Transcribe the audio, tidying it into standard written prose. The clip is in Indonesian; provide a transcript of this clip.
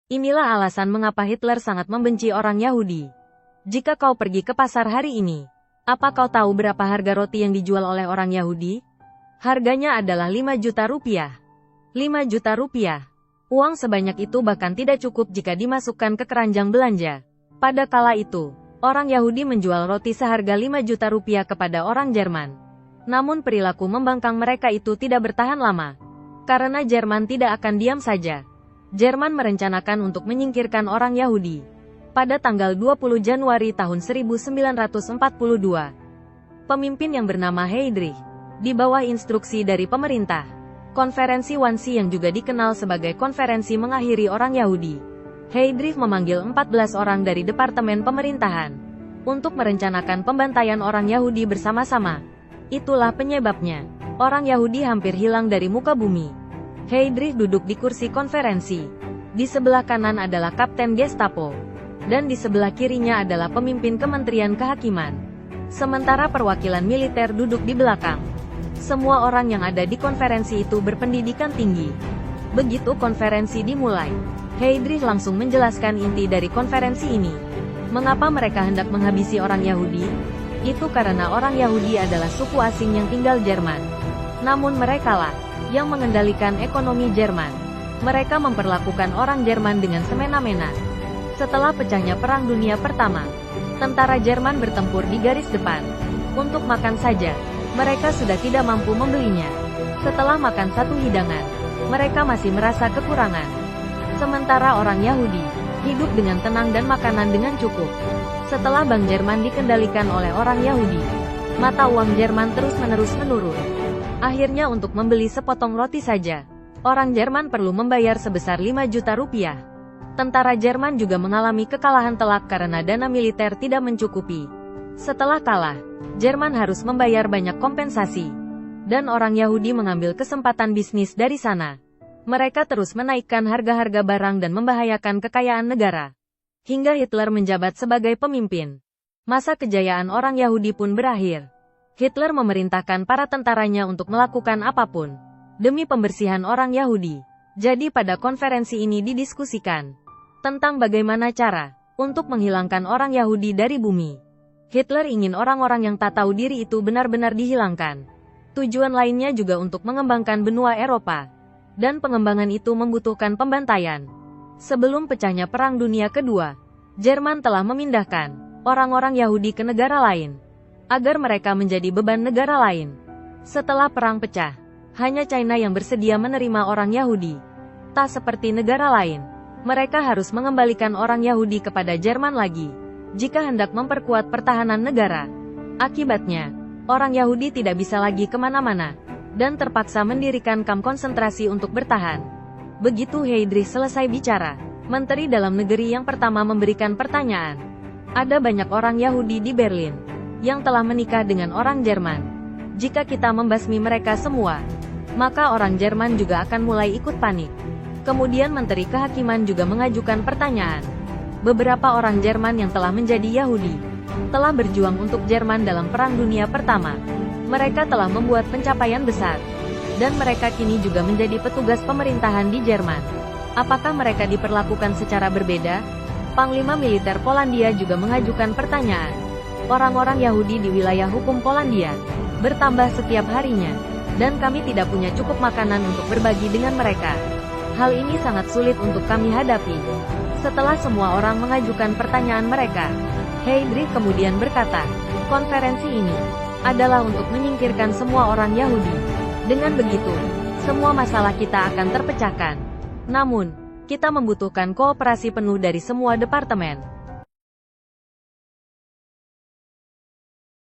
Inilah alasan mengapa Hitler sangat membenci orang Yahudi. Jika kau pergi ke pasar hari ini, apa kau tahu berapa harga roti yang dijual oleh orang Yahudi? Harganya adalah 5 juta rupiah. 5 juta rupiah. Uang sebanyak itu bahkan tidak cukup jika dimasukkan ke keranjang belanja. Pada kala itu, orang Yahudi menjual roti seharga 5 juta rupiah kepada orang Jerman. Namun perilaku membangkang mereka itu tidak bertahan lama. Karena Jerman tidak akan diam saja. Jerman merencanakan untuk menyingkirkan orang Yahudi. Pada tanggal 20 Januari tahun 1942, pemimpin yang bernama Heydrich, di bawah instruksi dari pemerintah, konferensi Wannsee yang juga dikenal sebagai konferensi mengakhiri orang Yahudi, Heydrich memanggil 14 orang dari Departemen Pemerintahan untuk merencanakan pembantaian orang Yahudi bersama-sama. Itulah penyebabnya, orang Yahudi hampir hilang dari muka bumi. Heydrich duduk di kursi konferensi. Di sebelah kanan adalah Kapten Gestapo, dan di sebelah kirinya adalah pemimpin Kementerian Kehakiman. Sementara perwakilan militer duduk di belakang. Semua orang yang ada di konferensi itu berpendidikan tinggi. Begitu konferensi dimulai, Heydrich langsung menjelaskan inti dari konferensi ini. Mengapa mereka hendak menghabisi orang Yahudi? Itu karena orang Yahudi adalah suku asing yang tinggal Jerman. Namun merekalah yang mengendalikan ekonomi Jerman. Mereka memperlakukan orang Jerman dengan semena-mena. Setelah pecahnya Perang Dunia Pertama, tentara Jerman bertempur di garis depan. Untuk makan saja, mereka sudah tidak mampu membelinya. Setelah makan satu hidangan, mereka masih merasa kekurangan. Sementara orang Yahudi hidup dengan tenang dan makanan dengan cukup. Setelah Bank Jerman dikendalikan oleh orang Yahudi, mata uang Jerman terus-menerus menurun. Akhirnya untuk membeli sepotong roti saja, orang Jerman perlu membayar sebesar 5 juta rupiah. Tentara Jerman juga mengalami kekalahan telak karena dana militer tidak mencukupi. Setelah kalah, Jerman harus membayar banyak kompensasi. Dan orang Yahudi mengambil kesempatan bisnis dari sana. Mereka terus menaikkan harga-harga barang dan membahayakan kekayaan negara. Hingga Hitler menjabat sebagai pemimpin. Masa kejayaan orang Yahudi pun berakhir. Hitler memerintahkan para tentaranya untuk melakukan apapun demi pembersihan orang Yahudi. Jadi pada konferensi ini didiskusikan tentang bagaimana cara untuk menghilangkan orang Yahudi dari bumi. Hitler ingin orang-orang yang tak tahu diri itu benar-benar dihilangkan. Tujuan lainnya juga untuk mengembangkan benua Eropa. Dan pengembangan itu membutuhkan pembantaian. Sebelum pecahnya Perang Dunia Kedua, Jerman telah memindahkan orang-orang Yahudi ke negara lain agar mereka menjadi beban negara lain. Setelah perang pecah, hanya China yang bersedia menerima orang Yahudi. Tak seperti negara lain, mereka harus mengembalikan orang Yahudi kepada Jerman lagi, jika hendak memperkuat pertahanan negara. Akibatnya, orang Yahudi tidak bisa lagi kemana-mana, dan terpaksa mendirikan kamp konsentrasi untuk bertahan. Begitu Heydrich selesai bicara, Menteri Dalam Negeri yang pertama memberikan pertanyaan. Ada banyak orang Yahudi di Berlin yang telah menikah dengan orang Jerman. Jika kita membasmi mereka semua, maka orang Jerman juga akan mulai ikut panik. Kemudian Menteri Kehakiman juga mengajukan pertanyaan. Beberapa orang Jerman yang telah menjadi Yahudi telah berjuang untuk Jerman dalam Perang Dunia Pertama. Mereka telah membuat pencapaian besar, dan mereka kini juga menjadi petugas pemerintahan di Jerman. Apakah mereka diperlakukan secara berbeda? Panglima Militer Polandia juga mengajukan pertanyaan. Orang-orang Yahudi di wilayah hukum Polandia bertambah setiap harinya, dan kami tidak punya cukup makanan untuk berbagi dengan mereka. Hal ini sangat sulit untuk kami hadapi. Setelah semua orang mengajukan pertanyaan mereka, Heydrich kemudian berkata, konferensi ini adalah untuk menyingkirkan semua orang Yahudi. Dengan begitu, semua masalah kita akan terpecahkan. Namun, kita membutuhkan kooperasi penuh dari semua departemen.